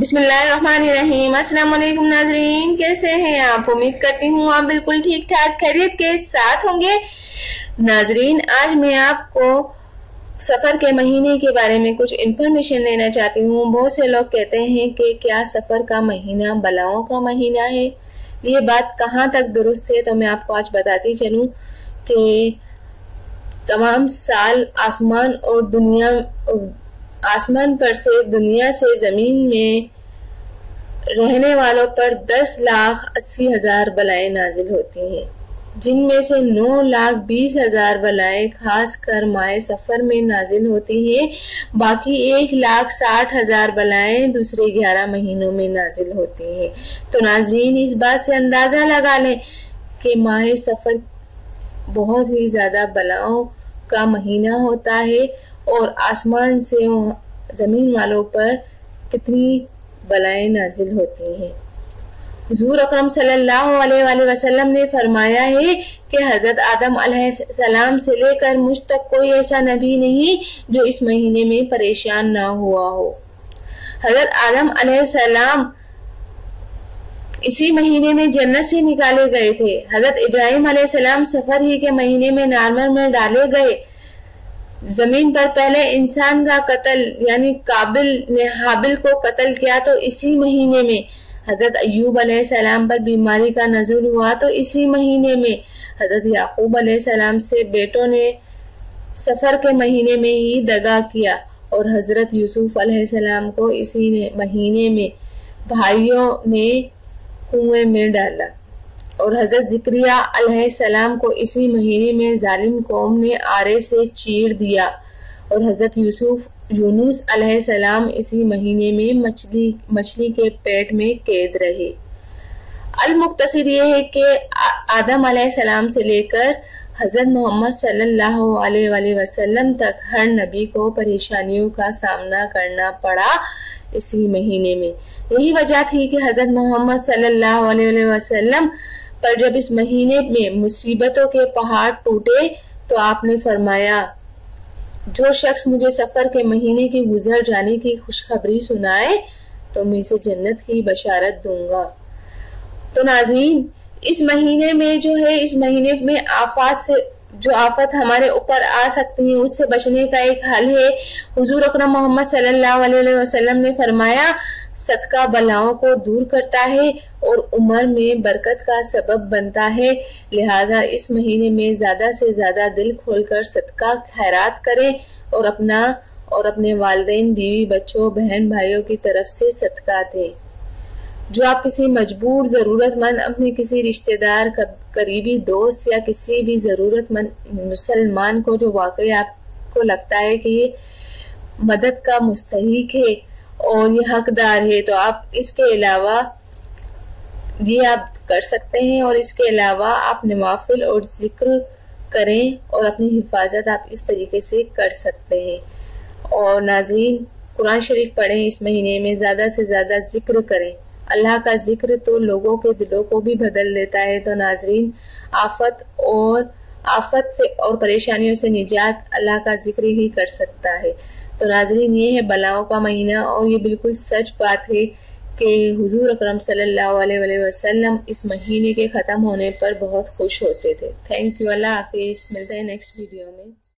بسم اللہ الرحمن الرحیم۔ السلام علیکم ناظرین، کیسے ہیں آپ؟ امید کرتی ہوں آپ بالکل ٹھیک ٹھاک خیریت کے ساتھ ہوں گے۔ ناظرین، آج میں آپ کو سفر کے مہینے کے بارے میں کچھ انفارمیشن دینا چاہتی ہوں۔ بہت سے لوگ کہتے ہیں کہ کیا سفر کا مہینہ بلاؤں کا مہینہ ہے؟ یہ بات کہاں تک درست ہے؟ تو میں آپ کو آج بتاتی چلوں کہ تمام سال آسمان پر سے دنیا سے زمین میں رہنے والوں پر 10,80,000 بلائیں نازل ہوتی ہیں، جن میں سے 9,20,000 بلائیں خاص کر ماہ سفر میں نازل ہوتی ہیں، باقی 1,60,000 بلائیں دوسرے 11 مہینوں میں نازل ہوتی ہیں۔ تو ناظرین، اس بات سے اندازہ لگا لیں کہ ماہ سفر بہت ہی زیادہ بلاؤں کا مہینہ ہوتا ہے اور آسمان سے زمین والوں پر کتنی بلائیں نازل ہوتی ہیں۔ حضور اکرم صلی اللہ علیہ وآلہ وسلم نے فرمایا ہے کہ حضرت آدم علیہ السلام سے لے کر مجھ تک کوئی ایسا نبی نہیں جو اس مہینے میں پریشان نہ ہوا ہو۔ حضرت آدم علیہ السلام اسی مہینے میں جنت سے نکالے گئے تھے۔ حضرت ابراہیم علیہ السلام سفر ہی کے مہینے میں نارمل میں ڈالے گئے۔ زمین پر پہلے انسان کا قتل یعنی قابل نے حابل کو قتل کیا تو اسی مہینے میں۔ حضرت ایوب علیہ السلام پر بیماری کا نزول ہوا تو اسی مہینے میں۔ حضرت یعقوب علیہ السلام سے بیٹوں نے سفر کے مہینے میں ہی دغا کیا اور حضرت یوسف علیہ السلام کو اسی مہینے میں بھائیوں نے کنویں میں ڈالا اور حضرت زکریا علیہ السلام کو اسی مہینے میں ظالم قوم نے آرے سے چیر دیا اور حضرت یونس علیہ السلام اسی مہینے میں مچھلی کے پیٹ میں قید رہے۔ المختصر یہ ہے کہ آدم علیہ السلام سے لے کر حضرت محمد صلی اللہ علیہ وآلہ وسلم تک ہر نبی کو پریشانیوں کا سامنا کرنا پڑا اسی مہینے میں۔ یہی وجہ تھی کہ حضرت محمد صلی اللہ علیہ وآلہ وسلم پر جب اس مہینے میں مصیبتوں کے پہاڑ ٹوٹے تو آپ نے فرمایا، جو شخص مجھے سفر کے مہینے کی گزر جانے کی خوشخبری سنائے تو میں اسے جنت کی بشارت دوں گا۔ تو ناظرین، اس مہینے میں اس مہینے میں جو آفت ہمارے اوپر آ سکتی ہیں اس سے بچنے کا ایک حل ہے۔ حضور اکرم محمد صلی اللہ علیہ وسلم نے فرمایا، صدقہ بلاؤں کو دور کرتا ہے اور عمر میں برکت کا سبب بنتا ہے، لہذا اس مہینے میں زیادہ سے زیادہ دل کھول کر صدقہ خیرات کریں اور اپنے والدین، بیوی، بچوں، بہن بھائیوں کی طرف سے صدقہ دیں۔ جو آپ کسی مجبور ضرورت مند، اپنے کسی رشتہ دار، قریبی دوست یا کسی بھی ضرورت مند مسلمان کو جو واقعی آپ کو لگتا ہے کہ یہ مدد کا مستحق ہے اور یہ حقدار ہے، تو آپ اس کے علاوہ یہ آپ کر سکتے ہیں اور اس کے علاوہ آپ نوافل اور ذکر کریں اور اپنی حفاظت آپ اس طریقے سے کر سکتے ہیں۔ اور ناظرین، قرآن شریف پڑھیں، اس مہینے میں زیادہ سے زیادہ ذکر کریں۔ اللہ کا ذکر تو لوگوں کے دلوں کو بھی بدل دیتا ہے۔ تو ناظرین، آفت سے اور پریشانیوں سے نجات اللہ کا ذکر ہی کر سکتا ہے۔ تو ناظرین، یہ ہے بلاؤں کا مہینہ اور یہ بالکل سچ بات ہے کہ حضور اکرم صلی اللہ علیہ وسلم اس مہینے کے ختم ہونے پر بہت خوش ہوتے تھے۔ تھینک یو، اللہ حافظ، ملتے ہیں نیکسٹ ویڈیو میں۔